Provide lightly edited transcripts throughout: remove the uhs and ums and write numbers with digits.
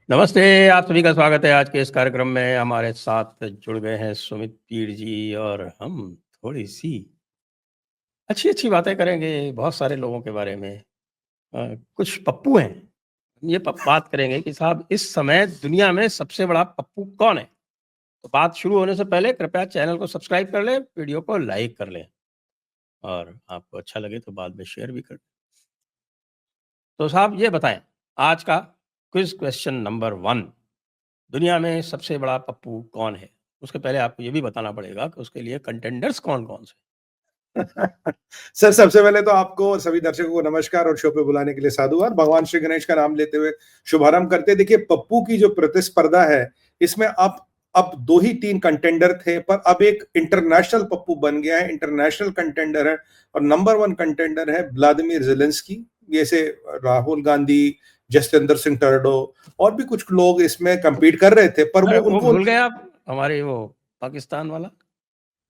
नमस्ते, आप सभी का स्वागत है आज के इस कार्यक्रम में। हमारे साथ जुड़ गए हैं सुमित पीर जी और हम थोड़ी-सी अच्छी-अच्छी बातें करेंगे बहुत सारे लोगों के बारे में। कुछ पप्पू हैं, ये प बात करेंगे कि साहब इस समय दुनिया में सबसे बड़ा पप्पू कौन है? तो बात शुरू होने से पहले कृपया चैनल को सब्सक्राइब कर लें, वीडियो को लाइक कर लें और आपको अच्छा लगे तो बाद में शेयर भी कर दें। तो साहब ये बताएँ, आज का क्विज़ क्वेश्चन नंबर 1 दुनिया में सबसे बड़ा पप्पू कौन है? उसके पहले आपको ये भी बताना पड़ेगा कि उसके लिए कंटेंडर्स कौन-कौन से? सर, सबसे पहले तो आपको और सभी दर्शकों को नमस्कार और शो पे बुलाने के लिए साधुवाद। भगवान श्री गणेश का नाम लेते हुए शुभारंभ करते हैं। देखिए, पप्पू की जो प्रतिस्पर्धा है, इसमें अब 2 ही 3 कंटेंडर थे, पर अब एक इंटरनेशनल पप्पू बन गया है, इंटरनेशनल कंटेंडर है और नंबर 1 कंटेंडर है व्लादिमीर ज़ेलेंस्की। जैसे राहुल गांधी, जसविंदर सिंह टर्डो और भी कुछ लोग इसमें कम्पीट कर रहे थे, पर अरे! वो वो उनको भूल गए आप, हमारे वो पाकिस्तान वाला?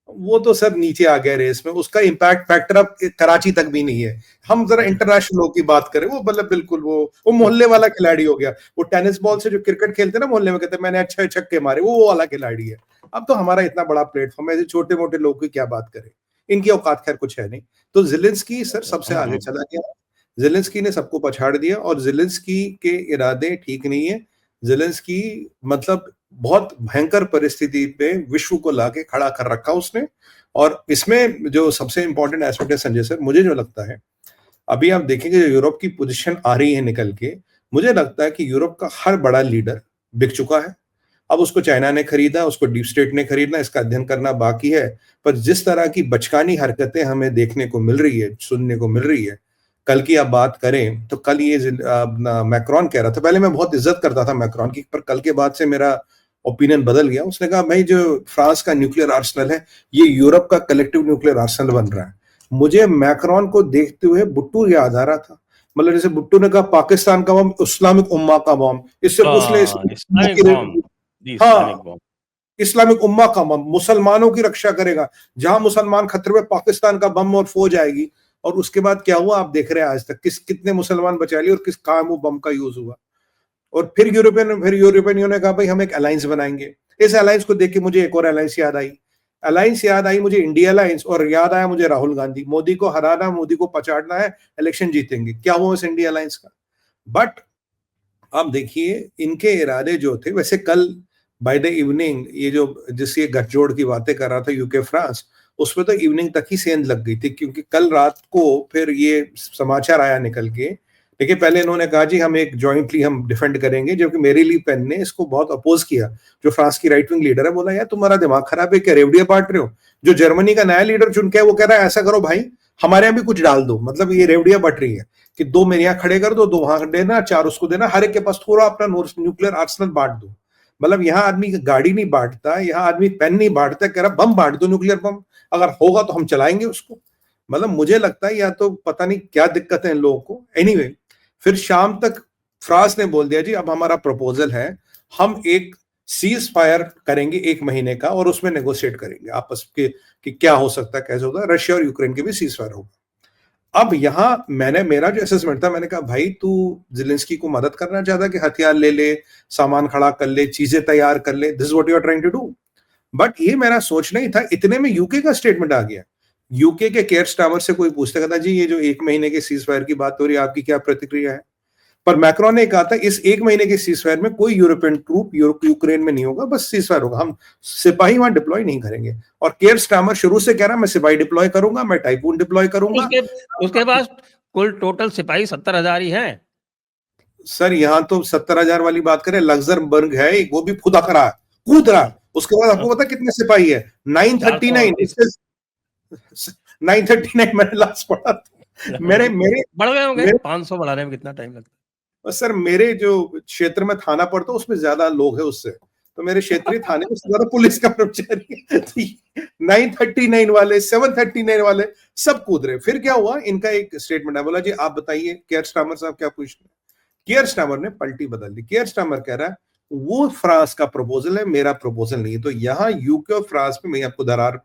वो तो सर नीचे आ गया रेस में, उसका इम्पैक्ट फैक्टर अब कराची तक भी नहीं है। हम जरा इंटरनेशनल लोग की बात करें, वो मतलब बिल्कुल वो मोहल्ले वाला खिलाड़ी हो गया। वो टेनिस बॉल से जो क्रिकेट खेलते हैं ना मोहल्ले में, कहते हैं मैंने अच्छे छक्के मारे, वो वाला खिलाड़ी है। अब तो हमारा इतना बड़ा प्लेटफॉर्म है, ऐसे छोटे मोटे लोग की क्या बात करें, इनकी औकात खैर कुछ है नहीं। तो ज़ेलेंस्की सर सबसे आगे चला गया। ज़ेलेंस्की ने सबको पछाड़ दिया और ज़ेलेंस्की के इरादे ठीक नहीं है। ज़ेलेंस्की मतलब बहुत भयंकर परिस्थिति पे विश्व को लाके खड़ा कर रखा उसने। और इसमें जो सबसे इंपॉर्टेंट एस्पेक्ट है संजय सर, मुझे जो लगता है, अभी आप देखेंगे जो यूरोप की पोजीशन आ रही है निकल के, मुझे लगता है कि यूरोप का हर बड़ा लीडर बिक चुका है। अब उसको चाइना ने खरीदा, उसको डीप स्टेट ने खरीदना, इसका अध्ययन करना बाकी है। पर जिस तरह की बचकानी हरकतें हमें देखने को मिल रही है, सुनने को मिल रही है, कल की आप बात करें तो कल ये मैक्रोन कह रहा था, पहले मैं बहुत इज्जत करता था मैक्रोन की, पर कल के बाद से मेरा ओपिनियन बदल गया। उसने कहा भाई जो फ्रांस का न्यूक्लियर आर्सेनल है, ये यूरोप का कलेक्टिव न्यूक्लियर आर्सेनल बन रहा है। मुझे मैक्रोन को देखते हुए भुट्टो याद आ रहा था। मतलब जैसे भुट्टो ने कहा पाकिस्तान का बम इस्लामिक उम्मा का बम, इससे पूछ ले इस्लामिक बॉम्ब, दी हाँ, इस्लामिक बॉम्ब। इस्लामिक उम्मा का बम मुसलमानों की रक्षा करेगा। जहां मुसलमान खतरे में, पाकिस्तान का बम और फौज आएगी। और उसके बाद क्या हुआ आप देख रहे हैं, आज तक कितने मुसलमान बचा लिए और किस काम वो बम का यूज हुआ। और फिर यूरोपियन यूनियन ने कहा भाई हम एक अलायंस बनाएंगे। इस अलायंस को देख के मुझे एक और अलायंस याद आई मुझे, इंडिया अलायंस, और याद आया मुझे राहुल गांधी। मोदी को हराना, मोदी को पछाड़ना है, इलेक्शन जीतेंगे। क्या हुआ इस इंडिया अलायंस का? बट आप देखिए इनके इरादे जो थे, वैसे कल बाय द इवनिंग ये जो जिससे गठजोड़ की बातें कर रहा था यूके फ्रांस, उसमें तो इवनिंग तक ही सेंध लग गई थी, क्योंकि कल रात को फिर ये समाचार आया निकल के। देखिए पहले इन्होंने कहा जी हम एक जॉइंटली हम डिफेंड करेंगे, जबकि मेरी ली पेन ने इसको बहुत अपोज किया। जो फ्रांस की राइट विंग लीडर है, बोला यार तुम्हारा दिमाग खराब है क्या, रेवड़िया बांट रहे हो? जो जर्मनी का नया लीडर चुन के वो कह रहा है ऐसा करो भाई, हमारे यहाँ भी कुछ डाल दो। मतलब ये रेवड़िया बट रही है कि 2 मेरे यहाँ खड़े कर दो, 2 वहां देना, 4 उसको देना, हर एक के पास थोड़ा अपना न्यूक्लियर आर्सेनल बांट दो। मतलब यहाँ आदमी गाड़ी नहीं बांटता, यहाँ आदमी पेन नहीं बांटता, कह रहा बम बांट दो, न्यूक्लियर बम, अगर होगा तो हम चलाएंगे उसको। मतलब मुझे लगता है या तो पता नहीं क्या दिक्कत है इन लोगों को। एनीवे, फिर शाम तक फ्रांस ने बोल दिया जी अब हमारा प्रपोजल है, हम एक सीज फायर करेंगे 1 महीने का और उसमें नेगोशिएट करेंगे आपस के कि क्या हो सकता है, कैसे होगा। रशिया और यूक्रेन के भी सीज फायर होगा। अब यहां मेरा जो असेसमेंट था, मैंने कहा भाई तू ज़ेलेंस्की को मदद करना चाहता कि हथियार ले ले, सामान खड़ा कर ले, चीजें तैयार कर ले, this what you are trying to do. But ये मेरा सोच नहीं था। इतने में यूके का स्टेटमेंट आ गया। यूके के केयर स्टामर से कोई पूछता, कहता जी ये जो 1 महीने के सीज फायर की बात हो रही है, आपकी क्या प्रतिक्रिया है? पर मैक्रोन ने कहा था इस 1 महीने के सीज फायर में कोई यूरोपियन ट्रूप यूक्रेन में नहीं होगा, बस सीज फायर होगा, हम सिपाही वहां डिप्लॉय नहीं करेंगे। और केयर स्टामर शुरू से कह रहा मैं सिपाही डिप्लॉय करूंगा, मैं टाइफून डिप्लॉय करूंगा। उसके उसके पास कुल टोटल सिपाही 70,000 ही हैं। सर यहाँ तो 70,000 वाली बात करें, लग्जमबर्ग है वो भी खुदा करा कूद रहा। उसके बाद आपको पता कितने सिपाही है? 939। 939 मैंने लास्ट पढ़ा था। मेरे मेरे बढ़ गए होंगे, मेरे 500 बढ़ाने में कितना टाइम लगता और सर मेरे जो क्षेत्र में थाना पड़ता है उसमें ज्यादा लोग है उससे, तो मेरे क्षेत्रीय थाने में ज्यादा पुलिस का कर्मचारी है। तो 939 वाले, 739 वाले सब कूद रहे। फिर क्या हुआ, इनका एक स्टेटमेंट है, बोला जी आप बताइए केयर स्टामर साहब क्या पूछ रहे हैं। केयर स्टामर ने पलटी बदल दी। केयर स्टामर कह रहा है वो फ्रांस का प्रपोजल है, मेरा प्रपोजल नहीं है। तो यहाँ यूके और फ्रांस में मैं आपको दरार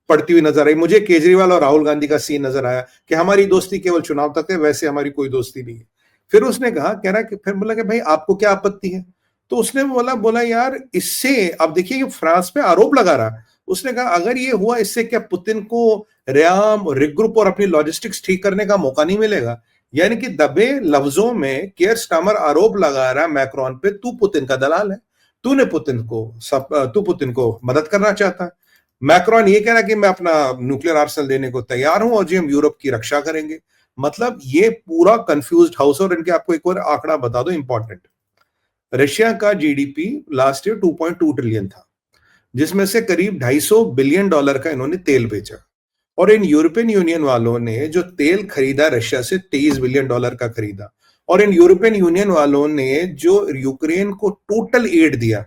पड़ती हुई नजर आई। मुझे केजरीवाल और राहुल गांधी का सीन नजर आया कि हमारी दोस्ती केवल चुनाव तक है, वैसे हमारी कोई दोस्ती नहीं है। फिर उसने कहा, कह रहा है कि फिर बोला कि भाई आपको क्या आपत्ति है? तो उसने बोला बोला यार इससे, अब देखिए कि फ्रांस पे आरोप लगा रहा, उसने कहा अगर ये हुआ इससे क्या पुतिन को रेआम रिग्रुप और अपनी लॉजिस्टिक्स ठीक करने का मौका नहीं मिलेगा? यानी कि दबे लफ्जों में केयर स्टामर आरोप लगा रहा मैक्रोन पे, तू पुतिन का दलाल है, तू पुतिन को मदद करना चाहता है। मैक्रोन ये कह रहा है कि मैं अपना न्यूक्लियर आर्सेनल देने को तैयार हूं और जी हम यूरोप की रक्षा करेंगे। मतलब ये पूरा कंफ्यूज्ड हाउस। और इनके आपको एक और आंकड़ा बता दो इंपॉर्टेंट, रशिया का जीडीपी लास्ट ईयर 2.2 ट्रिलियन था, जिसमें से करीब 250 बिलियन डॉलर का इन्होंने तेल बेचा। और इन यूरोपियन यूनियन वालों ने जो तेल खरीदा रशिया से 23 बिलियन डॉलर का खरीदा। और इन यूरोपियन यूनियन वालों ने जो यूक्रेन को टोटल एड दिया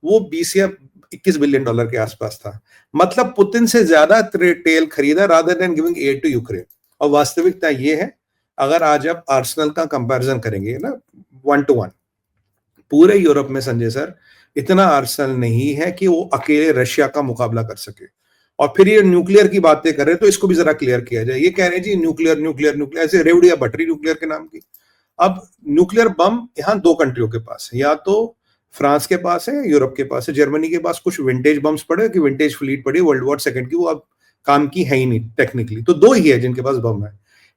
वो 20 या 21 बिलियन डॉलर के आसपास था। मतलब पुतिन से ज्यादा तेल खरीदा rather than giving aid to Ukraine. और वास्तविकता ये है, अगर आज आप आर्सेनल का कंपैरिजन करेंगे ना 1 to 1, पूरे यूरोप में संजय सर इतना आर्सेनल नहीं है कि वो अकेले रशिया का मुकाबला कर सके। और फिर ये न्यूक्लियर की बातें कर रहे हैं तो इसको भी जरा क्लियर किया जाए। ये कह रहे हैं जी न्यूक्लियर न्यूक्लियर न्यूक्लियर, ऐसे रेवड़िया बटरी न्यूक्लियर के नाम की। अब न्यूक्लियर बम यहाँ दो कंट्रियों के पास है, या तो फ्रांस के पास है, यूरोप के पास है। जर्मनी के पास कुछ विंटेज बम्स पड़े कि विंटेज फ्लीट पड़ी वर्ल्ड वॉर सेकंड की, वो अब काम की है ही नहीं टेक्निकली। तो दो ही है जिनके पास बम है।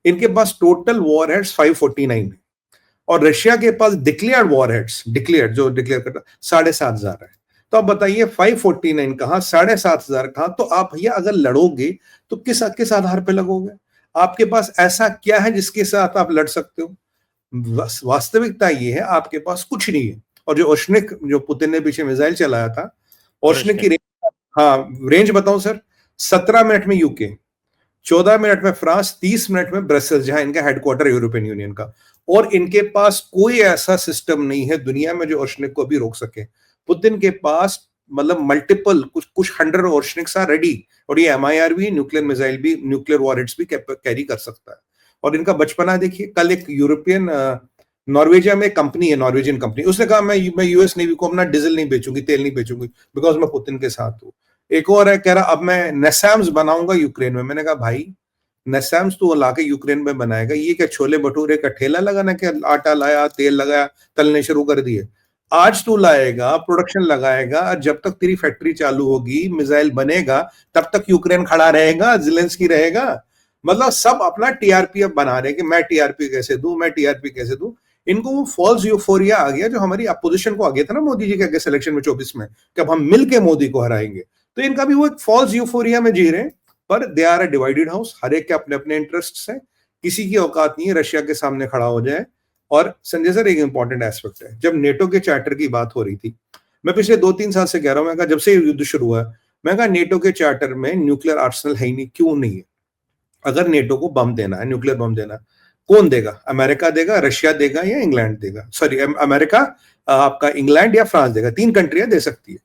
इनके पास टोटल वॉर हेड्स 549 है और रशिया के पास डिक्लेयर्ड वॉर हेड्स, डिक्लेयर्ड जो डिक्लेयर करता 7,500 है। तो आप बताइए 549 कहां, 7,500 कहां? तो आप भैया अगर लड़ोगे तो किस आधार पे लगोगे? आपके पास ऐसा क्या है जिसके साथ आप लड़ सकते हो? वास्तविकता ये है आपके पास कुछ नहीं है। और जो ओशनिक, जो पुतिन ने पीछे मिसाइल चलाया था, ओशनिक की रेंज, हाँ रेंज बताऊं सर, 17 मिनट में यूके, 14 मिनट में फ्रांस, 30 मिनट में ब्रसेल्स जहां इनका हेडक्वार्टर यूरोपियन यूनियन का। और इनके पास कोई ऐसा सिस्टम नहीं है दुनिया में जो ओशनिक को भी रोक सके। पुतिन के पास मतलब मल्टीपल कुछ 100 ओशनिक्स आर रेडी। और ये एमआईआर भी, न्यूक्लियर मिसाइल भी, न्यूक्लियर वॉरहेड्स भी कैरी कर सकता है। और इनका बचपना देखिए। कल एक यूरोपियन नॉर्वेजिया में कंपनी है, नॉर्वेजियन कंपनी, उसने कहा मैं यूएस नेवी को अपना डीजल नहीं बेचूंगी, तेल नहीं बेचूंगी, बिकॉज मैं पुतिन के साथ हूँ। एक और है, कह रहा अब मैं नेसैम्स बनाऊंगा यूक्रेन में। मैंने कहा भाई नेसैम्स तो लाके यूक्रेन में बनाएगा, ये क्या छोले भटूरे का ठेला लगाना, क्या आटा लाया, तेल लगाया, तलने शुरू कर दिए। आज तू लाएगा, प्रोडक्शन लगाएगा, जब तक तेरी फैक्ट्री चालू होगी, मिसाइल बनेगा, तब तक यूक्रेन खड़ा रहेगा, ज़ेलेंस्की रहेगा। मतलब सब अपना टीआरपी अब बना रहे हैं कि मैं टीआरपी कैसे दूं, मैं टीआरपी कैसे दूं। इनको वो फॉल्स यूफोरिया आ गया जो हमारी अपोजिशन को आ गया था ना मोदी जी के आगे सिलेक्शन में 24 में, कि अब हम मिलके मोदी को हराएंगे। तो इनका भी वो एक फॉल्स यूफोरिया में जी रहे हैं। पर they are a divided house, हर एक के अपने अपने इंटरेस्ट्स हैं। किसी की औकात नहीं है रशिया के सामने खड़ा हो जाए। और संजय सर एक इंपॉर्टेंट एस्पेक्ट है, जब नेटो के चार्टर की बात हो रही थी, मैं पिछले 2-3 साल से कह रहा हूं, मैं कहा जब से युद्ध शुरू हुआ, मैं कहा नेटो के चार्टर में न्यूक्लियर आर्सेनल है ही नहीं। क्यों नहीं है? अगर नेटो को बम देना है, न्यूक्लियर बम देना, कौन देगा? अमेरिका देगा, रशिया देगा या इंग्लैंड देगा? सॉरी, अमेरिका, आपका इंग्लैंड या फ्रांस देगा। 3 कंट्रियां दे सकती है।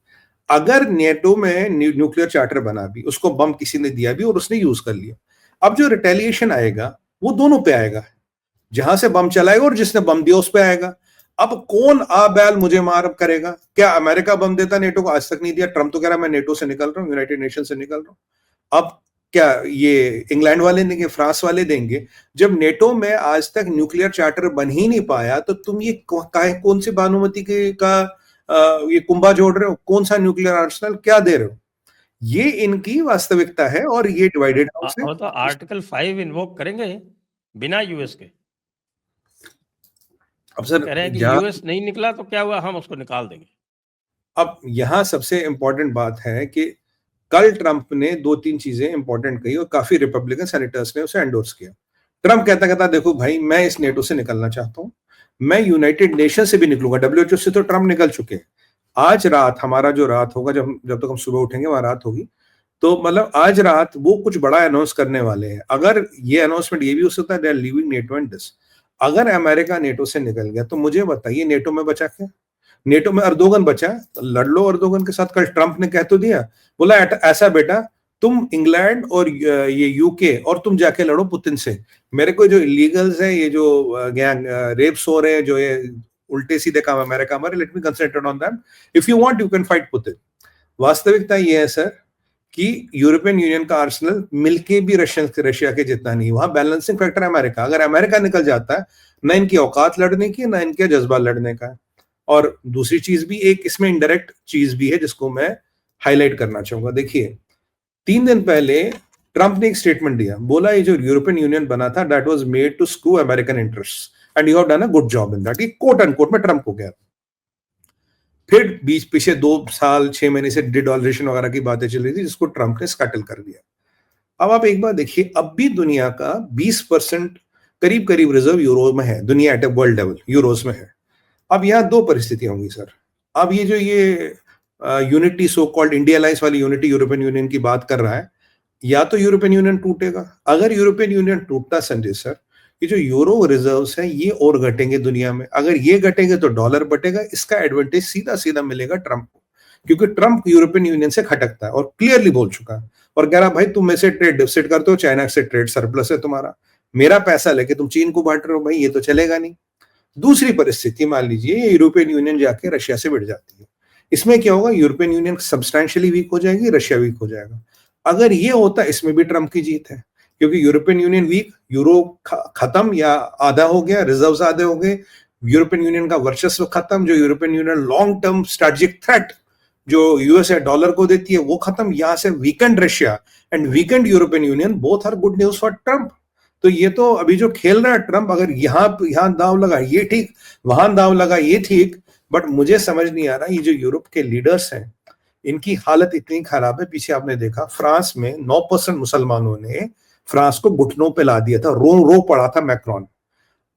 अगर नेटो में न्यूक्लियर चार्टर बना भी, उसको बम किसी ने दिया भी और उसने यूज कर लिया, अब जो रिटेलिएशन आएगा वो दोनों पे आएगा, जहां से बम चलाएगा और जिसने बम दिया उस पे आएगा। अब कौन आ बैल मुझे मार करेगा? क्या अमेरिका बम देता नेटो को? आज तक नहीं दिया। ट्रंप तो कह रहा मैं नेटो से निकल रहा हूं, यूनाइटेड नेशन से निकल रहा हूं। अब क्या ये इंग्लैंड वाले देंगे, फ्रांस वाले देंगे? जब नेटो में आज तक न्यूक्लियर चार्टर बन ही नहीं पाया, तो तुम ये कौन सी भानुमति के का ये कुंभा जोड़ रहे हो? कौन सा न्यूक्लियर आर्सेनल क्या दे रहे हो? ये इनकी वास्तविकता है और ये डिवाइडेड हाउस है। तो आर्टिकल 5 इन्वोक करेंगे बिना यूएस के। अब सर कह रहे हैं कि यूएस नहीं निकला तो क्या हुआ, हम उसको निकाल देंगे। अब यहां सबसे इंपॉर्टेंट बात है कि कल ट्रंप ने 2-3 चीजें इंपॉर्टेंट कही और काफी रिपब्लिकन सेनेटर्स ने उसे एंडोर्स किया। ट्रंप कहता देखो भाई, मैं इस नेटो से निकलना चाहता हूं, मैं यूनाइटेड नेशन से भी निकलूंगा। डब्ल्यूएचओ से तो ट्रंप निकल चुके हैं। आज रात हमारा जो रात होगा, जब तक हम सुबह उठेंगे वहां रात होगी, तो मतलब आज रात वो कुछ बड़ा अनाउंस करने वाले हैं। अगर ये अनाउंसमेंट ये भी हो सकता है, they are leaving NATO and this. अगर अमेरिका नेटो से निकल गया तो मुझे बताइए नेटो में बचा क्या? नेटो में अर्दोगन बचा, तो लड़ लो अर्दोगन के साथ। कल ट्रंप ने कह तो दिया, बोला ऐसा बेटा, तुम इंग्लैंड और ये यूके और तुम जाके लड़ो पुतिन से। मेरे को जो इलीगल्स है, ये जो गैंग रेप्स हो रहे हैं, जो ये उल्टे सीधे काम अमेरिका हमारे, let me concentrate on them. If you want you can fight Putin. वास्तविकता ये है सर कि यूरोपियन यूनियन का आर्सेनल मिलके भी रशिया के जितना नहीं। वहां बैलेंसिंग फैक्टर अमेरिका। अगर अमेरिका निकल जाता है, ना इनकी औकात लड़ने की, ना इनके जज्बा लड़ने का। और दूसरी चीज भी, एक इसमें इनडायरेक्ट चीज भी है जिसको मैं हाईलाइट करना चाहूंगा। देखिए, 3 दिन पहले ट्रंप ने एक स्टेटमेंट दिया, बोला ये जो यूरोपियन यूनियन बना था that was made to screw American interest and you have done a good job in that. ये कोट अनकोट में ट्रंप हो गया। फिर बीच पीछे 2 साल 6 महीने से डिडॉलरेशन वगैरह की बातें चल रही थी जिसको ट्रंप ने स्कैटल कर दिया। अब आप एक बात देखिए, अब भी दुनिया का 20% करीब करीब रिजर्व यूरो में है, दुनिया एट वर्ल्ड लेवल यूरोस में है। अब यहाँ 2 परिस्थितियां होंगी सर। अब ये जो ये unity so called India alliance वाली यूनिटी यूरोपियन यूनियन की बात कर रहा है, या तो यूरोपियन यूनियन टूटेगा। अगर यूरोपियन यूनियन टूटता संजय सर, ये जो यूरो रिजर्व्स है ये और घटेंगे दुनिया में। अगर ये घटेंगे तो डॉलर बढ़ेगा। इसका एडवांटेज सीधा सीधा मिलेगा ट्रंप को, क्योंकि ट्रंप यूरोपियन यूनियन से खटकता है और क्लियरली बोल चुका है और कह रहा भाई तुम में से ट्रेड डिफिसिट करते हो, चाइना से ट्रेड सरप्लस है तुम्हारा, मेरा पैसा लेके तुम चीन को बांट रहे हो, भाई ये तो चलेगा नहीं। दूसरी परिस्थिति मान लीजिए यूरोपियन यूनियन जाके रशिया से भिड़ जाती है, इसमें क्या होगा, यूरोपियन यूनियन सब्सटैंशियली वीक हो जाएगी, रशिया वीक हो जाएगा। अगर ये होता, इसमें भी ट्रंप की जीत है, क्योंकि यूरोपियन यूनियन वीक, यूरो खत्म या आधा हो गया, रिजर्व्स आधे हो गए, यूरोपियन यूनियन का वर्चस्व खत्म, जो European Union long term strategic threat जो यूएस है डॉलर को देती है वो खत्म। यहां से weaken Russia and weaken European Union, both are good news for Trump. तो ये तो अभी जो खेल रहा है ट्रंप, अगर यहां दाव लगा ये ठीक, वहां दाव लगा ये ठीक, बट मुझे समझ नहीं आ रहा ये जो यूरोप के लीडर्स हैं इनकी हालत इतनी खराब है। पीछे आपने देखा फ्रांस में 9% मुसलमानों ने फ्रांस को घुटनों पे ला दिया था, रो पड़ा था मैक्रोन।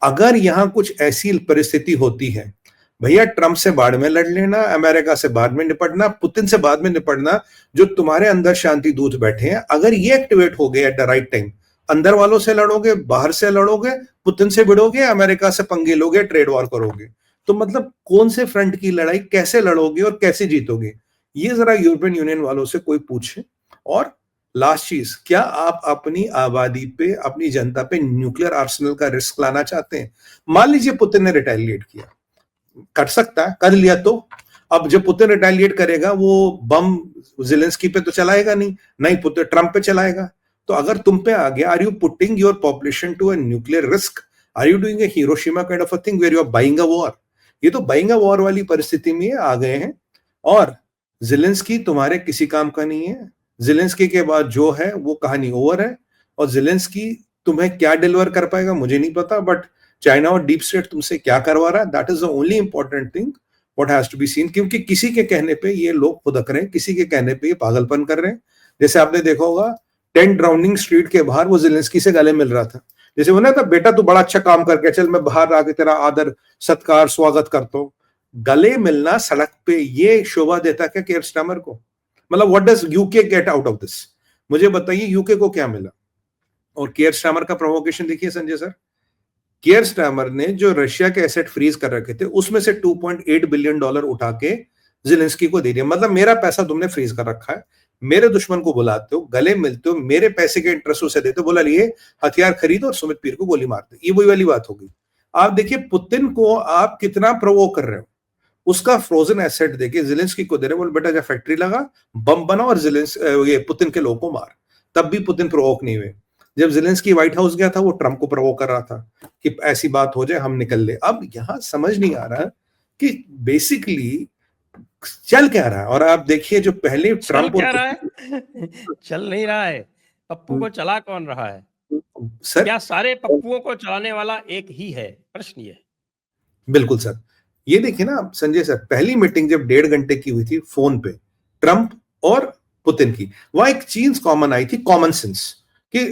अगर यहां कुछ ऐसी परिस्थिति होती है, भैया ट्रंप से बाद में लड़ लेना, अमेरिका से बाद में निपटना, पुतिन से बाद में निपटना, जो तुम्हारे अंदर शांति दूत बैठे हैं, अगर ये एक्टिवेट हो गए एट द राइट टाइम, अंदर वालों से लड़ोगे, बाहर से लड़ोगे, पुतिन से भिड़ोगे, अमेरिका से पंगे लोगे, ट्रेड वॉर करोगे, तो मतलब कौन से फ्रंट की लड़ाई कैसे लड़ोगे और कैसे जीतोगे, ये जरा यूरोपियन यूनियन वालों से कोई पूछे। और लास्ट चीज, क्या आप अपनी आबादी पे, अपनी जनता पे न्यूक्लियर आर्सेनल का रिस्क लाना चाहते हैं? मान लीजिए पुतिन ने रिटेलिएट किया, कर सकता है, कर लिया तो अब जब पुतिन रिटेलिएट करेगा वो बम ज़ेलेंस्की पे तो चलाएगा नहीं पुतिन ट्रंप पे चलाएगा। तो अगर तुम पे आ गया, are you putting your population to a nuclear risk? Are you doing a Hiroshima kind of a thing where you are buying a war? ये तो बाइंग अ वॉर वाली परिस्थिति में आ गए हैं। और ज़ेलेंस्की तुम्हारे किसी काम का नहीं है। ज़ेलेंस्की के बाद जो है वो कहानी ओवर है, और ज़ेलेंस्की तुम्हें क्या डिलीवर कर पाएगा मुझे नहीं पता, बट चाइना और डीप स्टेट तुमसे क्या करवा रहा है, that is the only important thing what has to be seen. क्योंकि किसी के कहने पे ये लोग खुदक रहे हैं, किसी के कहने पे ये पागलपन कर रहे हैं। जैसे आपने देखा होगा 10 डाउनिंग स्ट्रीट के बाहर वो ज़ेलेंस्की से गले मिल रहा था, जैसे वो ना था, बेटा तू बड़ा अच्छा काम करके चल, मैं बाहर आके तेरा आदर सत्कार स्वागत करता हूँ। गले मिलना सड़क पे ये शोभा देता क्या केयर स्टार्मर को? मतलब what does UK get out of this? मुझे बताइए यूके को क्या मिला? और केयर स्टार्मर का प्रोवोकेशन देखिए संजय सर, केयर स्टार्मर ने जो रशिया के एसेट फ्रीज कर रखे थे उसमें से $2.8 बिलियन उठा के ज़ेलेंस्की को दे दिया। मतलब मेरा पैसा तुमने फ्रीज कर रखा है, मेरे दुश्मन को बुलाते हो, गले मिलते हो, मेरे पैसे के इंटरेस्ट उसे देते हो, बोला लिए हथियार खरीदो और सुमित पीर को गोली मारते। ये वही वाली बात होगी। आप देखिए पुतिन को आप कितना प्रोवोक कर रहे हो, उसका फ्रोजन एसेट देके ज़ेलेंस्की को दे रहे हो, बोल बेटा जा फैक्ट्री लगा, बम बना और ये पुतिन के लोगों को मार। तब भी पुतिन प्रोवोक नहीं हुए। जब ज़ेलेंस्की व्हाइट हाउस गया था वो ट्रंप को प्रोवोक कर रहा था कि ऐसी बात हो जाए हम निकल ले। अब यहां समझ नहीं आ रहा कि बेसिकली चल क्या रहा है। और आप देखिए जो पहले ट्रंप क्या रहा है चल नहीं रहा है, पप्पू को चला कौन रहा है सर? क्या सारे पप्पुओं को चलाने वाला एक ही है? प्रश्न ये। बिल्कुल सर। ये देखिए ना संजय सर, पहली मीटिंग जब 1.5 घंटे की हुई थी फोन पे ट्रंप और पुतिन की, वहां एक चीज कॉमन आई थी, कॉमन सेंस, कि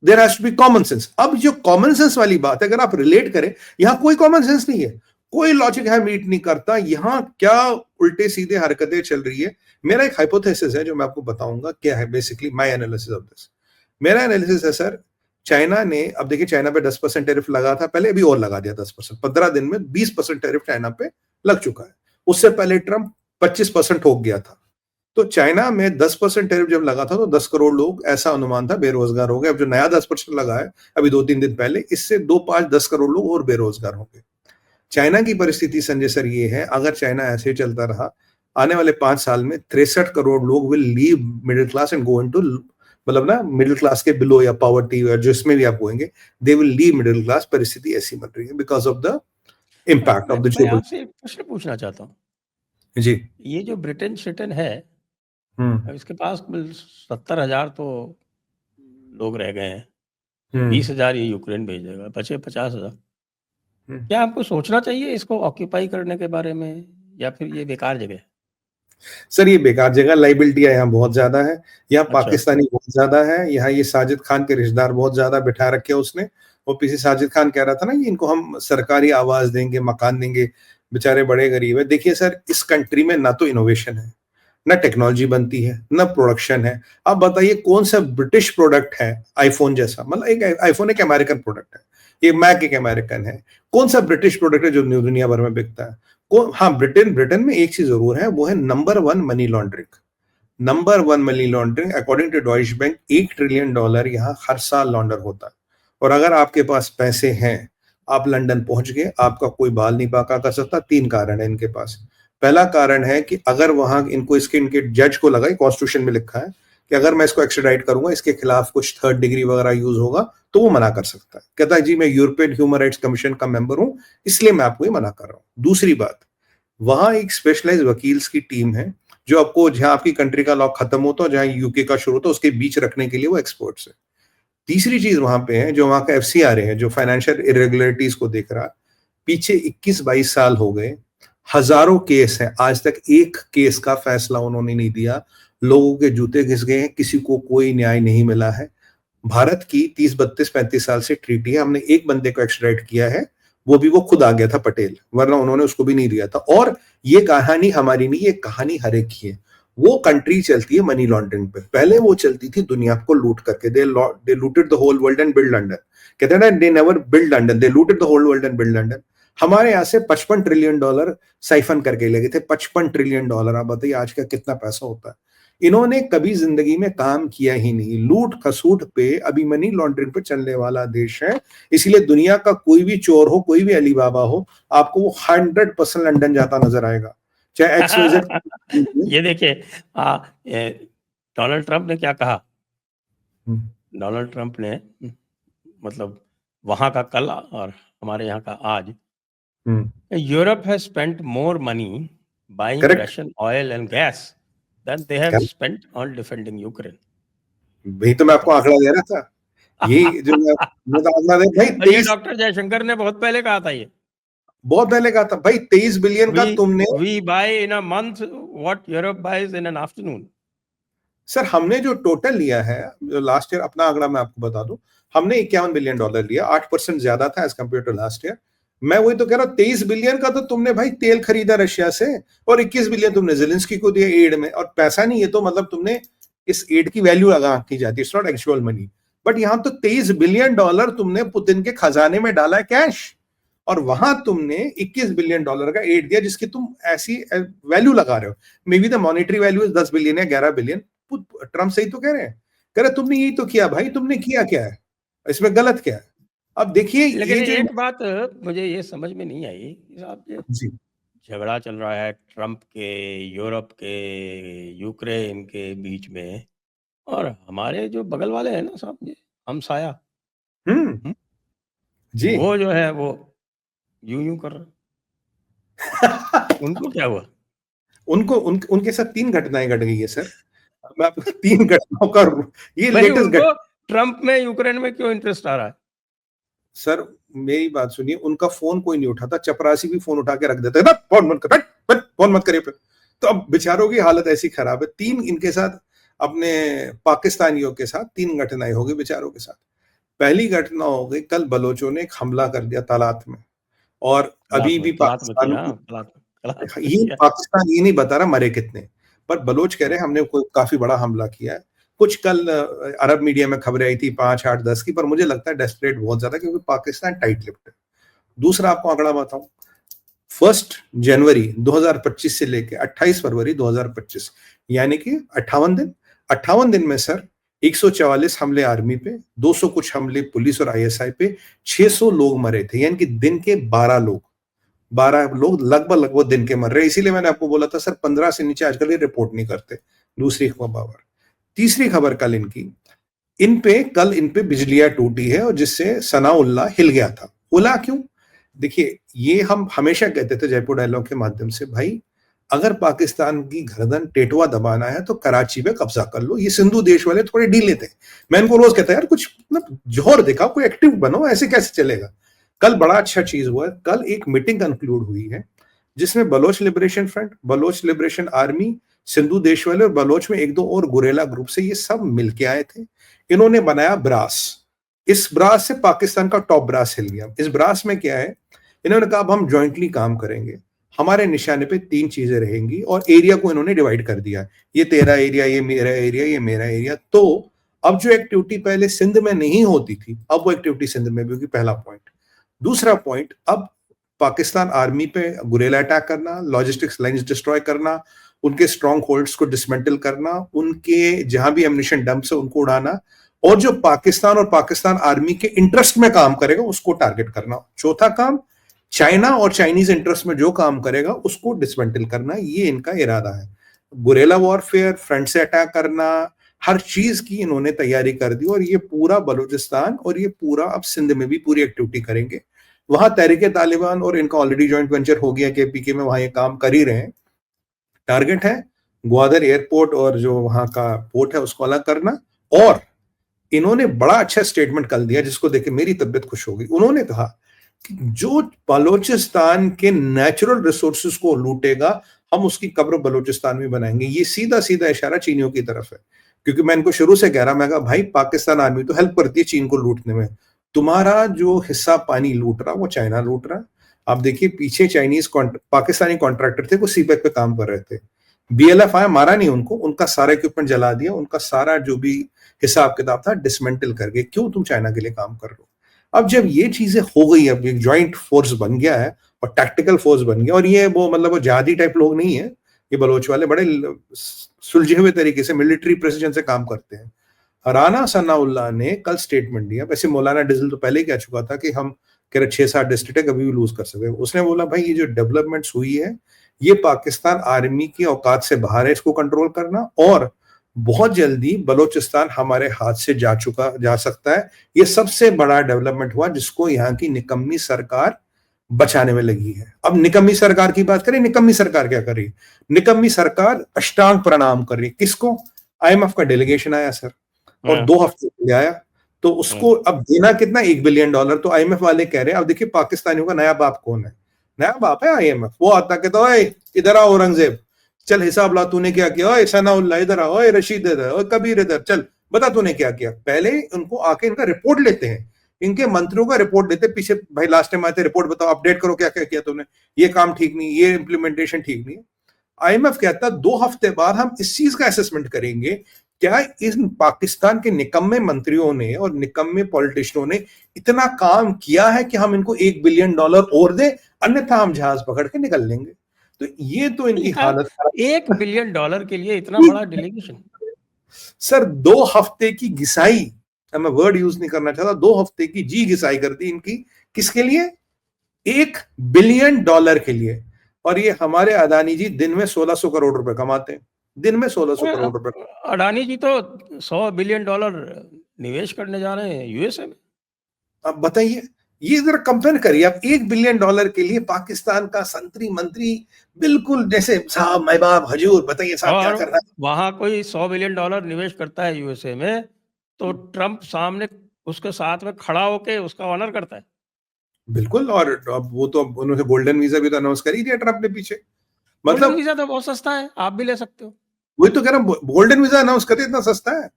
there has to be common sense. अब जो कॉमन सेंस वाली बात है अगर आप रिलेट करें, यहां कोई कॉमन सेंस नहीं है, कोई लॉजिक है मीट नहीं करता। यहां क्या उल्टे सीधे हरकतें चल रही है। मेरा एक हाइपोथेसिस है जो मैं आपको बताऊंगा क्या है, basically my analysis of this. मेरा एनालिसिस है सर, चाइना ने, अब देखिए चाइना पे 10% टैरिफ लगा था पहले, अभी और लगा दिया 10%। 15 दिन में 20% टैरिफ चाइना पे लग चुका है। उससे पहले ट्रंप 25% हो गया था। तो चाइना में 10% टैरिफ जब लगा था तो 10 करोड़ लोग, ऐसा अनुमान था, बेरोजगार हो गए। अब जो नया 10% लगा है अभी 2-3 दिन पहले, इससे 2-5-10 करोड़ लोग और बेरोजगार होंगे। चाइना की परिस्थिति संजय सर ये है, अगर चाइना ऐसे चलता रहा, आने वाले 5 साल में 63 करोड़ लोग will leave middle class and go into, मतलब ना मिडिल क्लास के बिलो या पॉवर्टी या जिसमें भी आप होंगे, they will leave middle class. परिस्थिति ऐसी बन रही है because of the impact of the मैं जियो। आपसे एक प्रश्न पूछना चाहता हूँ। जी। ये जो ब्रिटेन है, हम्म। इसके पास कुल 70,000 तो लोग रह गए हैं। हम्म। 20,000 ये यूक्रेन भेजेगा, बचे 50,000। हम्म। क्या हमको सोचना चाहिए इसको ऑक्यूपाई करने के बारे में, या फिर ये बेकार जगह है? सर ये बेकार जगह, लाइबिलिटियां यहाँ बहुत ज्यादा है, यहाँ अच्छा। पाकिस्तानी बहुत ज्यादा है, यहाँ ये साजिद खान के रिश्तेदार बहुत ज्यादा बिठा रखे उसने। और पीछे साजिद खान कह रहा था ना कि इनको हम सरकारी आवास देंगे, मकान देंगे, बेचारे बड़े गरीब है। देखिए सर, इस कंट्री में ना तो इनोवेशन है, ना टेक्नोलॉजी बनती है, ना प्रोडक्शन है। आप बताइए कौन सा ब्रिटिश प्रोडक्ट है आईफोन जैसा? मतलब एक आईफोन एक अमेरिकन प्रोडक्ट है, ये मैक एक अमेरिकन है। कौन सा ब्रिटिश प्रोडक्ट है जो दुनिया भर में बिकता है? हाँ, ब्रिटेन में एक चीज जरूर है, वो है number one money laundering. Number one money laundering according to Deutsche Bank, $1 trillion यहाँ हर साल लॉन्डर होता है। और अगर आपके पास पैसे हैं, आप लंदन पहुंच गए, आपका कोई बाल नहीं बाका कर सकता। 3 कारण है इनके पास। पहला कारण है कि अगर वहां इनको इसके इनके जज को लगा, कॉन्स्टिट्यूशन में लिखा है कि अगर मैं इसको एक्स्ट्राडाइट करूंगा, इसके खिलाफ कुछ थर्ड डिग्री वगैरह यूज होगा, तो वो मना कर सकता है। कहता है जी मैं यूरोपियन ह्यूमन राइट्स कमीशन का मेंबर हूं, इसलिए मैं आपको ये मना कर रहा हूं। दूसरी बात, वहां एक स्पेशलाइज वकील्स की टीम है जो आपको जहां आपकी कंट्री का लॉ खत्म होता है, जहां यूके का शुरू होता है, उसके बीच रखने के लिए वो एक्सपर्ट्स है। तीसरी चीज वहां पे है, जो वहां का एफसीआर है, जो फाइनेंशियल इरेगुलरिटीज को देख रहा है। पीछे 21-22 साल हो गए, हजारों केस हैं, आज तक एक केस का फैसला उन्होंने नहीं दिया। लोगों के जूते घिस गए हैं, किसी को कोई न्याय नहीं मिला है। भारत की 30, 32, 35 साल से ट्रीटी है, हमने एक बंदे को एक्स्ट्राडाइट किया है, वो भी वो खुद आ गया था, पटेल, वरना उन्होंने उसको भी नहीं दिया था। और ये कहानी हमारी नहीं, ये कहानी हर एक की है। वो कंट्री चलती है मनी लॉन्ड्रिंग पे, पहले वो चलती थी दुनिया को लूट करके। They looted the whole world and build London. कहते हैं ना, they never build London, they looted the whole world and build London. हमारे यहाँ से $55 ट्रिलियन साइफन करके लगे थे। $55 ट्रिलियन, आप बताइए आज का कितना पैसा होता है। इन्होंने कभी जिंदगी में काम किया ही नहीं, लूट खसूट पे अभी मनी लॉन्ड्रिंग पे चलने वाला देश है। इसलिए दुनिया का कोई भी चोर हो, कोई भी अली बाबा हो, आपको वो 100% लंदन जाता नजर आएगा, चाहे XYZ। ये देखिए, डोनाल्ड ट्रंप ने क्या कहा। डोनाल्ड ट्रंप ने मतलब वहां का कल और हमारे यहाँ का आज, Europe has spent more money buying correct. Russian oil and gas than they have spent on defending Ukraine. वही तो मैं आपको आंकड़ा दे रहा था, ये जो मैं तो आंकड़ा दे भाई। और ये डॉक्टर जयशंकर ने बहुत पहले कहा था। ये बहुत पहले कहा था भाई, 23 बिलियन का तुमने। We buy in a month what Europe buys in an afternoon. Sir हमने जो टोटल लिया है, जो लास्ट ईयर, अपना आंकड़ा मैं आपको बता दूं, हमने $51 बिलियन लिया, 8% ज्यादा था as compare to last year. मैं वही तो कह रहा हूं, 23 बिलियन का तो तुमने भाई तेल खरीदा रशिया से, और 21 बिलियन तुमने जेलेंस्की को दिया एड में। और पैसा नहीं है तो मतलब तुमने इस एड की वैल्यू लगा की जाती है, it's not actual money. But यहां तो $23 बिलियन तुमने पुतिन के खजाने में डाला है कैश, और वहां तुमने $21 बिलियन का एड दिया, जिसकी तुम ऐसी वैल्यू लगा रहे हो। May be the monetary value is 10 billion या 11 बिलियन। ट्रम्प सही तो कह रहे हैं, कह रहे तुमने यही तो किया भाई, तुमने किया क्या है, इसमें गलत क्या है? अब देखिए लेकिन ये जो एक बात मुझे ये समझ में नहीं आई कि साहब, ये जी झगड़ा चल रहा है ट्रम्प के, यूरोप के, यूक्रेन के बीच में, और हमारे जो बगल वाले हैं ना साहब, ये हमसाया, हम्म। जी। वो जो है वो यूं कर रहे। उनको क्या हुआ? उनके साथ 3 घटनाएं घट गई है सर। मैं आपको 3 घटनाओं का, ये भाई लेटेस्ट उनको ट्रम्प में, यूक्रेन में क्यों इंटरेस्ट आ रहा है? सर मेरी बात सुनिए, उनका फोन कोई नहीं उठाता, चपरासी भी फोन उठा के रख देता है ना, फोन मत कर, फोन मत करिए। तो अब बेचारों की हालत ऐसी खराब है। 3 इनके साथ, अपने पाकिस्तानियों के साथ 3 घटनाएं हो गई बेचारों के साथ। पहली घटना हो गई, कल बलोचों ने एक हमला कर दिया तालात में, और अभी भी तलात में पाकिस्तान, किया, तलात में ये किया। पाकिस्तान ये नहीं बता रहा मरे कितने, पर बलोच कह रहे हैं हमने कोई काफी बड़ा हमला किया है। कुछ कल अरब मीडिया में खबरें आई थी 5, 8, 10 की, पर मुझे लगता है डेस्परेट बहुत ज्यादा, क्योंकि पाकिस्तान टाइट लिप्ट है। दूसरा आपको आंकड़ा बताऊं, 1 जनवरी 2025 से लेकर 28 फरवरी 2025, यानी कि 58 दिन, 58 दिन में सर 144 हमले आर्मी पे, 200 कुछ हमले पुलिस और आईएसआई पे, 600 लोग मरे थे, यानी कि दिन के 12 लोग लगभग दिन के मर रहे। इसीलिए मैंने आपको बोला था सर, 15 से नीचे आजकल ये रिपोर्ट नहीं करते। दूसरी खबर, तीसरी खबर कल इन पे बिजलियां टूटी है, और जिससे सनाउल्लाह हिल गया था। हिला क्यों? देखिए, ये हम हमेशा कहते थे जयपुर डायलॉग के माध्यम से, भाई अगर पाकिस्तान की गर्दन टेटुआ दबाना है तो कराची में कब्जा कर लो। ये सिंधु देश वाले थोड़े ढीले थे। मैं इनको रोज कहता यार कुछ मतलब जोहर दिखाओ, कोई एक्टिव बनो, ऐसे कैसे चलेगा। कल बड़ा अच्छा चीज हुआ, कल एक मीटिंग कंक्लूड हुई है जिसमें Baloch Liberation Front, Baloch Liberation Army, Sindhu Desh वाले और बलोच में एक दो और गुरेला ग्रुप से ये सब मिलके आए थे। इन्होंने बनाया ब्रास। इस ब्रास से पाकिस्तान का टॉप ब्रास हिल गया। इस ब्रास में क्या है, इन्होंने कहा अब हम ज्वाइंटली काम करेंगे, हमारे निशाने पे 3 चीजें रहेंगी और एरिया को इन्होंने डिवाइड कर दिया, ये तेरा एरिया, ये मेरा एरिया, ये मेरा एरिया। तो अब जो एक्टिविटी पहले सिंध में नहीं होती थी, अब वो एक्टिविटी सिंध में भी होगी, पहला पॉइंट। दूसरा पॉइंट, अब पाकिस्तान आर्मी पे गुरेला अटैक करना, लॉजिस्टिक्स लाइंस डिस्ट्रॉय करना, उनके स्ट्रॉन्ग होल्ड्स को डिसमेंटल करना, उनके जहां भी एम्युनिशन डंप्स है उनको उड़ाना, और जो पाकिस्तान और पाकिस्तान आर्मी के इंटरेस्ट में काम करेगा उसको टारगेट करना। चौथा काम, चाइना और चाइनीज इंटरेस्ट में जो काम करेगा उसको डिसमेंटल करना। ये इनका इरादा है। गुरेला वॉरफेयर, फ्रंट से अटैक करना, हर चीज की इन्होंने तैयारी कर दी। और ये पूरा बलूचिस्तान और ये पूरा अब सिंध में भी पूरी एक्टिविटी करेंगे। वहां तहरीके तालिबान और इनका ऑलरेडी जॉइंट वेंचर हो गया केपीके में, वहां ये काम कर ही रहे हैं। टारगेट है ग्वादर एयरपोर्ट और जो वहां का पोर्ट है उसको अलग करना। और इन्होंने बड़ा अच्छा स्टेटमेंट कल दिया जिसको देख के मेरी तबीयत खुश हो गई। उन्होंने कहा कि जो बलूचिस्तान के नेचुरल रिसोर्सेज को लूटेगा हम उसकी कब्र बलूचिस्तान में बनाएंगे। ये सीधा सीधा इशारा चीनियों की तरफ है, क्योंकि मैं इनको शुरू से कह रहा, मैं कहा भाई पाकिस्तान आर्मी तो हेल्प करती है चीन को लूटने में, तुम्हारा जो हिस्सा पानी लूट रहा वो चाइना लूट रहा। आप देखिए पीछे चाइनीज पाकिस्तानी कॉन्ट्रैक्टर थे, वो सीपेक पे काम कर रहे थे, बीएलएफ आया, मारा नहीं उनको, उनका सारा इक्विपमेंट जला दिया, उनका सारा जो भी हिसाब किताब था डिसमेंटल कर गए। क्यों? तुम चाइना के लिए काम कर रहे हो। अब जब ये चीजें हो गई, अब एक ज्वाइंट फोर्स बन गया है और टैक्टिकल फोर्स बन गया, और ये वो मतलब वो जहादी टाइप लोग नहीं है, ये बलोच वाले बड़े सुलझे हुए तरीके से मिलिट्री प्रेसिजन से काम करते हैं। राना सनाउल्लाह ने कल स्टेटमेंट दिया, वैसे मौलाना डिजिल तो पहले ही कह चुका था कि हम कह रहे 6-7 डिस्ट्रिक्ट है, कभी भी लूज कर सकते हैं। उसने बोला भाई ये जो डेवलपमेंट्स हुई है ये पाकिस्तान आर्मी की औकात से बाहर है इसको कंट्रोल करना, और बहुत जल्दी बलोचिस्तान हमारे हाथ से जा सकता है। ये सबसे बड़ा डेवलपमेंट हुआ जिसको यहाँ की निकम्मी सरकार बचाने में लगी है। अब निकम्मी सरकार की बात करें, निकम्मी सरकार क्या कर रही है? निकम्मी सरकार अष्टांग प्रणाम कर रही है। किसको? आईएमएफ का डेलीगेशन आया सर, और 2 हफ्ते के लिए आया, तो उसको अब देना कितना? $1 बिलियन। तो आईएमएफ वाले कह रहे हैं, अब देखिए पाकिस्तानियों का नया बाप कौन है? नया बाप है आईएमएफ। वो आता कहता ओए इधर आ औरंगजेब, चल हिसाब ला, तूने क्या किया? ओए सनाउल्लाह इधर आ, ओए रशीद इधर, ओए कबीर इधर, चल बता तूने क्या किया। पहले उनको आके इनका रिपोर्ट लेते हैं, इनके मंत्रियों का रिपोर्ट लेते पीछे, भाई लास्ट टाइम आए थे रिपोर्ट बताओ, अपडेट करो क्या क्या किया तुमने, ये काम ठीक नहीं, ये इंप्लीमेंटेशन ठीक नहीं है। आईएमएफ कहता 2 हफ्ते बाद हम इस चीज का असेसमेंट करेंगे, क्या इन पाकिस्तान के निकम्मे मंत्रियों ने और निकम्मे पॉलिटिशियनों ने इतना काम किया है कि हम इनको $1 बिलियन और दे, अन्यथा हम जहाज पकड़ के निकल लेंगे। तो ये तो इनकी हालत $1 बिलियन के लिए इतना बड़ा डेलीगेशन। सर 2 हफ्ते की घिसाई, मैं वर्ड यूज नहीं करना चाहता, 2 हफ्ते की जी घिसाई कर दी इनकी। किसके लिए? $1 बिलियन के लिए। और ये हमारे अदानी जी दिन में 1600 करोड़ रुपए कमाते हैं, दिन में 1600 करोड़ रुपए। अडानी जी तो $100 बिलियन निवेश करने जा रहे हैं यूएसए में। अब बताइए, ये जरा कंपेयर करिए आप, $1 बिलियन के लिए पाकिस्तान का संतरी मंत्री बिल्कुल जैसे साहब मैं बाप हजूर, बताइए साहब क्या कर रहा है। वहां कोई $100 बिलियन निवेश करता है यूएसए में, तो ट्रंप सामने उसके साथ में खड़ा होके उसका ऑनर करता है। बिल्कुल। और अब वो तो उन्होंने गोल्डन वीजा भी तो अनाउंस कर ही दिया ट्रंप ने पीछे। गोल्डन वीजा तो बहुत सस्ता है, आप भी ले सकते हो। वही तो कह रहा हूँ, गोल्डन वीजा अनाउंस करते इतना सस्ता है।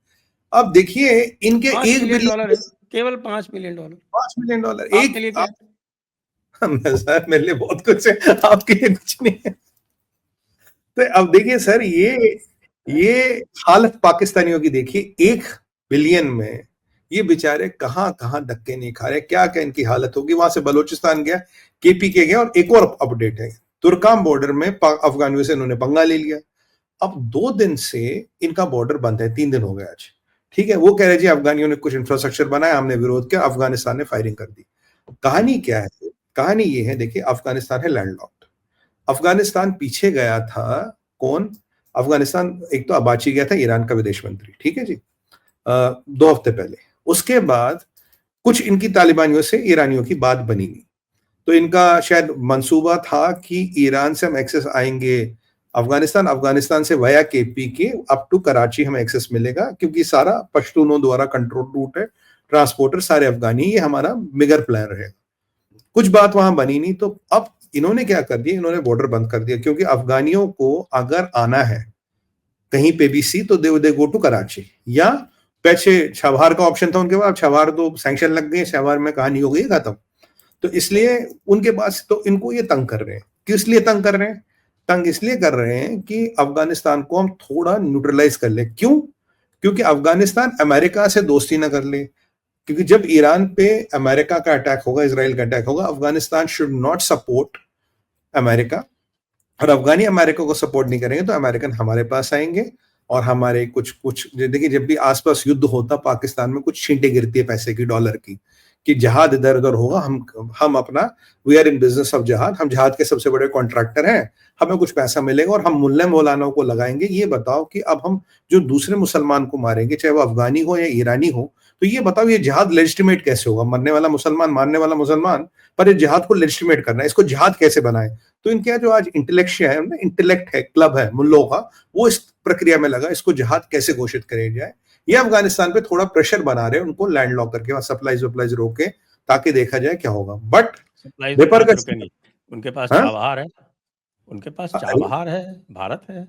अब देखिए इनके $1 बिलियन, केवल $5 मिलियन। $5 मिलियन आपके लिए क्या? सर मेरे लिए बहुत कुछ है, आपके लिए कुछ नहीं है। तो अब देखिए सर, ये हालत पाकिस्तानियों की देखिए, 1 बिलियन में ये बेचारे कहां कहां धक्के नहीं खा रहे, क्या क्या इनकी हालत होगी। वहां से बलोचिस्तान गया, केपीके गया, और एक और अपडेट है, तुर्काम बॉर्डर में अफगानियों से इन्होंने पंगा ले लिया। अब 2 दिन से इनका बॉर्डर बंद है, 3 दिन हो गए आज, ठीक है। वो कह रहे जी अफगानियों ने कुछ इंफ्रास्ट्रक्चर बनाया, हमने विरोध किया, अफगानिस्तान ने फायरिंग कर दी। कहानी क्या है? कहानी ये है, देखिए अफगानिस्तान है लैंडलॉक्ड। अफगानिस्तान पीछे गया था कौन? अफगानिस्तान एक तो अबाची गया था, ईरान का विदेश मंत्री, ठीक है जी, 2 हफ्ते पहले। उसके बाद कुछ इनकी तालिबानियों से ईरानियों की बात बनी नहीं, तो इनका शायद मंसूबा था कि ईरान से हम एक्सेस आएंगे अफगानिस्तान, अफगानिस्तान से वाया केपी के अप टू कराची हमें एक्सेस मिलेगा, क्योंकि सारा पश्तूनों द्वारा कंट्रोल रूट है, ट्रांसपोर्टर सारे अफगानी, ये हमारा बिगर प्लान रहेगा। कुछ बात वहां बनी नहीं, तो अब इन्होंने क्या कर दिया, इन्होंने बॉर्डर बंद कर दिया, क्योंकि अफगानियों को अगर आना है कहीं पे भी सी, तो दे गो टू कराची, या पीछे छबार का ऑप्शन था उनके पास, छबार तो सैंक्शन लग गए, छबार में कहानी हो गई खत्म। तो इसलिए उनके पास, तो इनको ये तंग कर रहे हैं। किस लिए तंग कर रहे हैं? तंग इसलिए कर रहे हैं कि अफगानिस्तान को हम थोड़ा न्यूट्रलाइज कर ले। क्यों? क्योंकि अफगानिस्तान अमेरिका से दोस्ती ना कर ले, क्योंकि जब ईरान पे अमेरिका का अटैक होगा, इसराइल का अटैक होगा, Afghanistan should not support America, और अफगानी अमेरिका को सपोर्ट नहीं करेंगे तो अमेरिकन हमारे पास आएंगे, और हमारे कुछ कुछ देखिए, जब भी आसपास युद्ध होता पाकिस्तान में, कुछ छींटे गिरती है पैसे की, डॉलर की, कि जहाद इधर उधर होगा, हम अपना, we are in business of जहाद, हम जहाद के सबसे बड़े कॉन्ट्रैक्टर हैं, हमें कुछ पैसा मिलेगा और हम मुल्ला मौलाना को लगाएंगे। ये बताओ कि अब हम जो दूसरे मुसलमान को मारेंगे, चाहे वो अफगानी हो या ईरानी हो, तो ये बताओ ये जहाद लेजिटिमेट कैसे होगा? मरने वाला मुसलमान, मारने वाला मुसलमान, पर इस जहाद को लेजिटिमेट करना है, इसको जहाद कैसे बनाए? तो इनके जो आज इंटेलेक्शिया है, इंटेलेक्ट है, क्लब है मुल्लों का, वो इस प्रक्रिया में लगा, इसको जहाद कैसे घोषित करे जाए। ये अफगानिस्तान पे थोड़ा प्रेशर बना रहे हैं, उनको लैंड लॉक करके, सप्लाईज वप्लाईज रोके, ताकि देखा जाए क्या होगा। बट सप्लाईज वप्लाईज रुकेंगी, उनके पास हाँ चाबहार है, उनके पास चाबहार है, भारत है।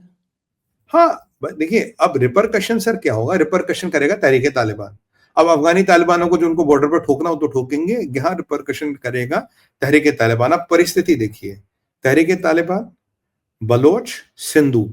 हाँ, देखिए अब रिपरकशन सर क्या होगा? रिपरकशन करेगा तहरीके तालिबान। अब अफगानी तालिबानों को जो उनको बॉर्डर पर ठोकना हो तो ठोकेंगे, यहाँ रिपरकशन करेगा तहरीके तालिबान। अब परिस्थिति देखिए, तहरीके तालिबान, बलोच, सिंधु,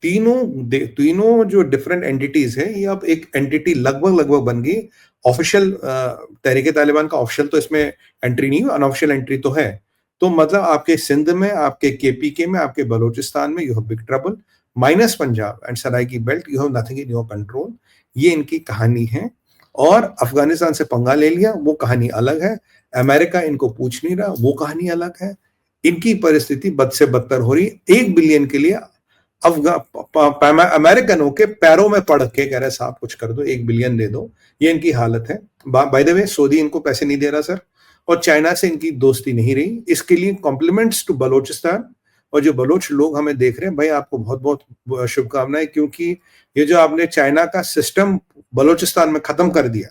तीनों जो डिफरेंट एंटिटीज है, ये अब एक एंटिटी लगभग बन गई। ऑफिशियल तहरीके तालिबान का ऑफिशियल तो इसमें एंट्री नहीं, अनऑफिशियल एंट्री तो है। तो मतलब आपके सिंध में, आपके केपीके में, आपके बलोचिस्तान में, you have big trouble, minus Punjab and Saraiki belt, you have nothing in your control. ये इनकी कहानी है। और अफगानिस्तान से पंगा ले लिया, वो कहानी अलग है। अमेरिका इनको पूछ नहीं रहा, वो कहानी अलग है। इनकी परिस्थिति बद से बदतर हो रही। 1 बिलियन के लिए अमेरिकनों के पैरों में पड़ के कह रहे साहब कुछ कर दो, 1 बिलियन दे दो। ये इनकी हालत है। बाय द वे, सऊदी इनको पैसे नहीं दे रहा सर, और चाइना से इनकी दोस्ती नहीं रही। इसके लिए कॉम्प्लीमेंट्स टू बलोचिस्तान, और जो बलोच लोग हमें देख रहे हैं, भाई आपको बहुत बहुत शुभकामनाएं, क्योंकि ये जो आपने चाइना का सिस्टम बलोचिस्तान में खत्म कर दिया,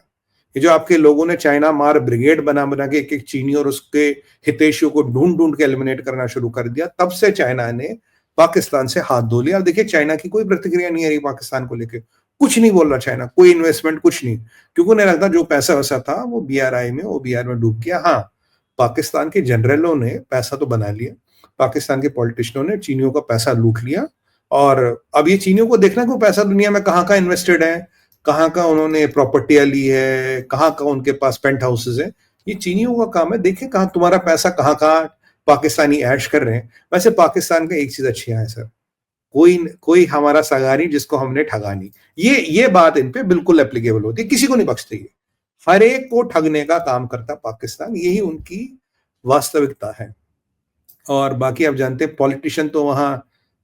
ये जो आपके लोगों ने चाइना मार ब्रिगेड बना बना के एक एक चीनी और उसके हितैषियों को ढूंढ ढूंढ के एलिमिनेट करना शुरू कर दिया, तब से चाइना ने पाकिस्तान से हाथ धो लिया। अब देखिए चाइना की कोई प्रतिक्रिया नहीं आ रही पाकिस्तान को लेकर, कुछ नहीं बोल रहा चाइना, कोई इन्वेस्टमेंट कुछ नहीं, क्योंकि उन्हें लगता जो पैसा वैसा था वो बीआरआई में, ओबीआर में डूब गया। हाँ, पाकिस्तान के जनरलों ने पैसा तो बना लिया, पाकिस्तान के पॉलिटिशियनों ने चीनियों का पैसा लूट लिया, और अब ये चीनियों को देखना कि वो पैसा दुनिया में कहाँ कहाँ इन्वेस्टेड है, कहाँ कहाँ उन्होंने प्रॉपर्टियां ली है, कहाँ कहाँ उनके पास पेंट हाउसेज है। ये चीनियों का काम है, देखें कहाँ तुम्हारा पैसा कहाँ कहाँ पाकिस्तानी ऐश कर रहे हैं। वैसे पाकिस्तान का एक चीज अच्छी है सर, कोई हमारा सगा नहीं जिसको हमने ठगा नहीं। ये बात इन पे बिल्कुल एप्लीकेबल होती है, किसी को नहीं बख्शते। ये हर एक को ठगने का काम करता पाकिस्तान, यही उनकी वास्तविकता है। और बाकी आप जानते हैं पॉलिटिशियन तो वहां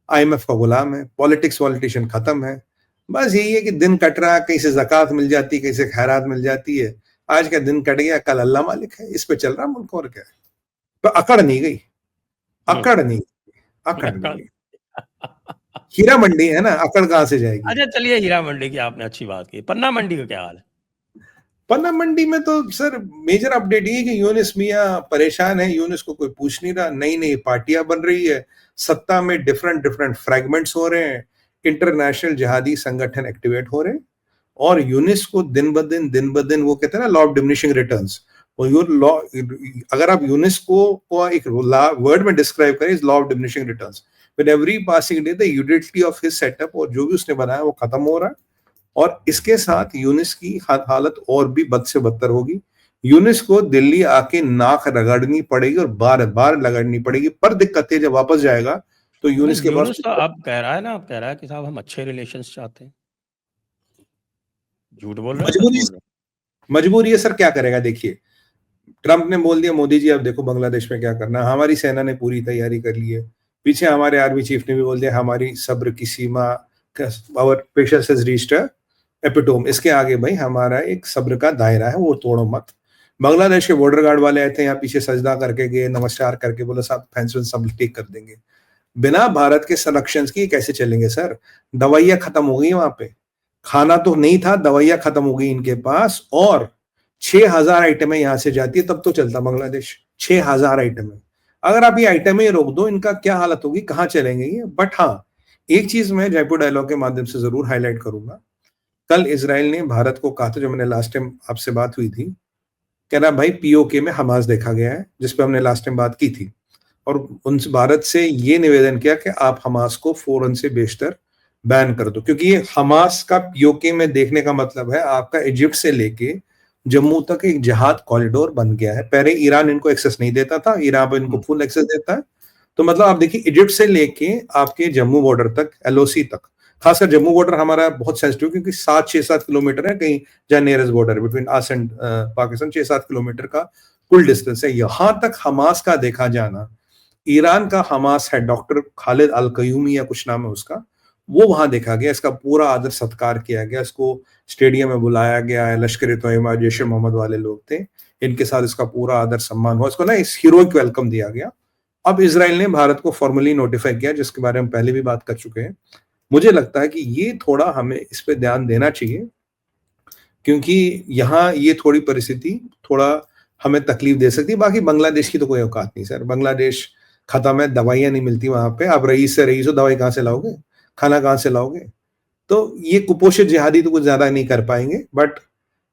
आईएमएफ का गुलाम है, पॉलिटिशियन खत्म है। बस यही है कि दिन कट रहा, कहीं से ज़कात मिल जाती है, कहीं से खैरात मिल जाती है। आज का दिन कट गया, कल अल्लाह मालिक है, इस पे चल रहा मुल्क, और क्या है। तो अकड़ नहीं गई, अकड़ नहीं गई। हीरा मंडी है ना, अकड़ कहां से जाएगी? अच्छा चलिए, हीरा मंडी की आपने अच्छी बात की, पन्ना मंडी का क्या हाल है? पन्ना मंडी में तो सर मेजर अपडेट ये कि यूनिस मियां परेशान है, यूनिस को कोई पूछ नहीं रहा, नई नई पार्टियां बन रही है, सत्ता में डिफरेंट फ्रैगमेंट्स हो रहे हैं, इंटरनेशनल जिहादी संगठन एक्टिवेट हो रहे हैं, और यूनिस को दिन ब दिन वो कहते हैं ना, law of diminishing returns, law, अगर आप यूनिस को एक वर्ड में डिस्क्राइब करें, is law of diminishing returns. With every passing day the utility of his setup, और जो भी उसने बनाया वो खत्म हो रहा है, और इसके साथ यूनिस की हालत और भी बद से बदतर होगी। यूनिस को दिल्ली आके नाक रगड़नी पड़ेगी, और बार बार रगड़नी पड़ेगी, पर दिक्कत है जब वापस जाएगा तो यूनिस के पास तो अब कह रहा है ना, अब कह रहा है कि साहब हम अच्छे रिलेशंस चाहते हैं। झूठ बोल रहे हैं, सच बोल रहे हैं? मजबूरी है सर, क्या करेगा? देखिए ट्रंप ने बोल दिया, मोदी जी अब देखो बांग्लादेश में क्या करना, हमारी सेना ने पूरी तैयारी कर ली है। पीछे हमारे आर्मी चीफ ने भी बोल दिया हमारी सब्र की सीमा, our patience has reached epitome. इसके आगे भाई हमारा एक सब्र का दायरा है, वो तोड़ो मत। बांग्लादेश के बॉर्डर गार्ड वाले आए थे, यहाँ पीछे सजदा करके गए, नमस्कार करके बोला साहब फेंस सब ठीक कर देंगे। बिना भारत के संरक्षण की कैसे चलेंगे सर? दवाइयां खत्म हो गई वहां पे, खाना तो नहीं था, दवाइयां खत्म हो गई इनके पास, और 6,000 आइटमें यहां से जाती है तब तो चलता बांग्लादेश। 6,000 आइटमें, अगर आप ये आइटमें रोक दो, इनका क्या हालत होगी, कहाँ चलेंगे ये? बट हाँ, एक चीज मैं जयपुर डायलॉग के माध्यम से जरूर हाईलाइट करूंगा। कल इसराइल ने भारत को कहा था, जो मैंने लास्ट टाइम आपसे बात हुई थी, कह रहा भाई पीओके में हमास देखा गया है, जिसपे हमने लास्ट टाइम बात की थी, और उन भारत से ये निवेदन किया कि आप हमास को फौरन से बेशतर बैन कर दो, क्योंकि ये हमास का पीओके में देखने का मतलब है आपका इजिप्ट से लेके जम्मू तक एक जिहाद कॉरिडोर बन गया है। पहले ईरान इनको एक्सेस नहीं देता था, ईरान अब इनको फुल एक्सेस देता है। तो मतलब आप देखिए, इजिप्ट से लेके आपके जम्मू बॉर्डर तक, एलओसी तक, खासकर जम्मू बॉर्डर हमारा बहुत सेंसिटिव, क्योंकि 6-7 किलोमीटर है कहीं जहाँ nearest border between us and Pakistan, 6-7 kilometre का कुल डिस्टेंस है। यहां तक हमास का देखा जाना, ईरान का हमास है, डॉक्टर खालिद अल कयूमी या कुछ नाम है उसका, वो वहां देखा गया, इसका पूरा आदर सत्कार किया गया, इसको स्टेडियम में बुलाया गया है, लश्कर तोयबा जैश ए मोहम्मद वाले लोग थे, इनके साथ इसका पूरा आदर सम्मान हुआ, इसको ना इस हीरोइक वेलकम दिया गया। अब इसराइल ने भारत को फॉर्मली नोटिफाई किया, जिसके बारे में पहले भी बात कर चुके हैं। मुझे लगता है कि ये थोड़ा हमें इस पे ध्यान देना चाहिए, क्योंकि यहाँ ये थोड़ी परिस्थिति थोड़ा हमें तकलीफ दे सकती है। बाकी बांग्लादेश की तो कोई औकात नहीं सर, बांग्लादेश खत्म है, दवाइयां नहीं मिलती वहां पे, आप रईस से रईस हो, दवाई कहाँ से लाओगे, खाना कहाँ से लाओगे? तो ये कुपोषित जिहादी तो कुछ ज्यादा नहीं कर पाएंगे, बट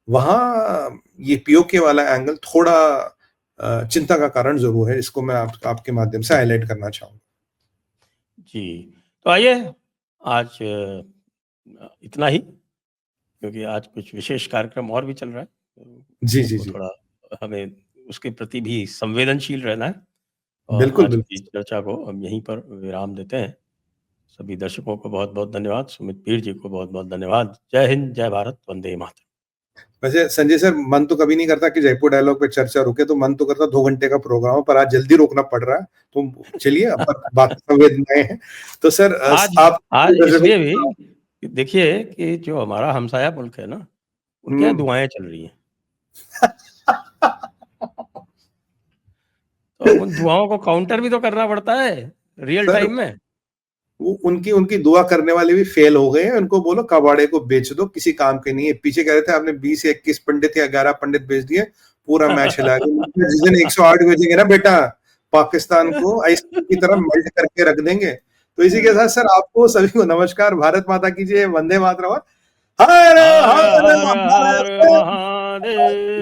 वहां ये पीओके वाला एंगल थोड़ा चिंता का कारण जरूर है, इसको मैं आपके माध्यम से हाईलाइट करना चाहूंगा। जी, तो आइए आज इतना ही, क्योंकि आज कुछ विशेष कार्यक्रम और भी चल रहा है, जी जी तो जी, थोड़ा हमें उसके प्रति भी संवेदनशील रहना है। और बिल्कुल आज की बिल्कुल। चर्चा को हम यहीं पर विराम देते हैं। सभी दर्शकों को बहुत-बहुत धन्यवाद, सुमित पीर जी को बहुत-बहुत धन्यवाद। जय हिंद, जय भारत, वंदे मातरम। वैसे संजय सर, मन तो कभी नहीं करता कि जयपुर डायलॉग पे चर्चा रुके, तो मन तो करता 2 घंटे का प्रोग्राम हो, पर आज जल्दी रोकना पड़ रहा है, तो चलिए अब बाकी संवेदनाएं हैं। तो सर आज आप आज इसलिए भी कि देखिए कि जो हमारा हमसाया मुल्क है ना, उनके यहाँ दुआएँ चल रही हैं। तो अब उन दुआओं को काउंटर भी तो करना पड़ता है रियल सर टाइम में। वो उनकी उनकी दुआ करने वाले भी फेल हो गए हैं, उनको बोलो कबाड़े को बेच दो, किसी काम के नहीं है। पीछे कह रहे थे आपने 20 या 21 पंडित या 11 पंडित बेच दिए, पूरा मैच हिला गया। जिस दिन 108 भेजेंगे ना बेटा, पाकिस्तान को आइसक्रीम की तरह मेल्ट करके रख देंगे। तो इसी के साथ सर आपको सभी को नमस्कार, भारत माता की जय, वंदे मातरम, हर हर हर हर हर महादेव। महादेव।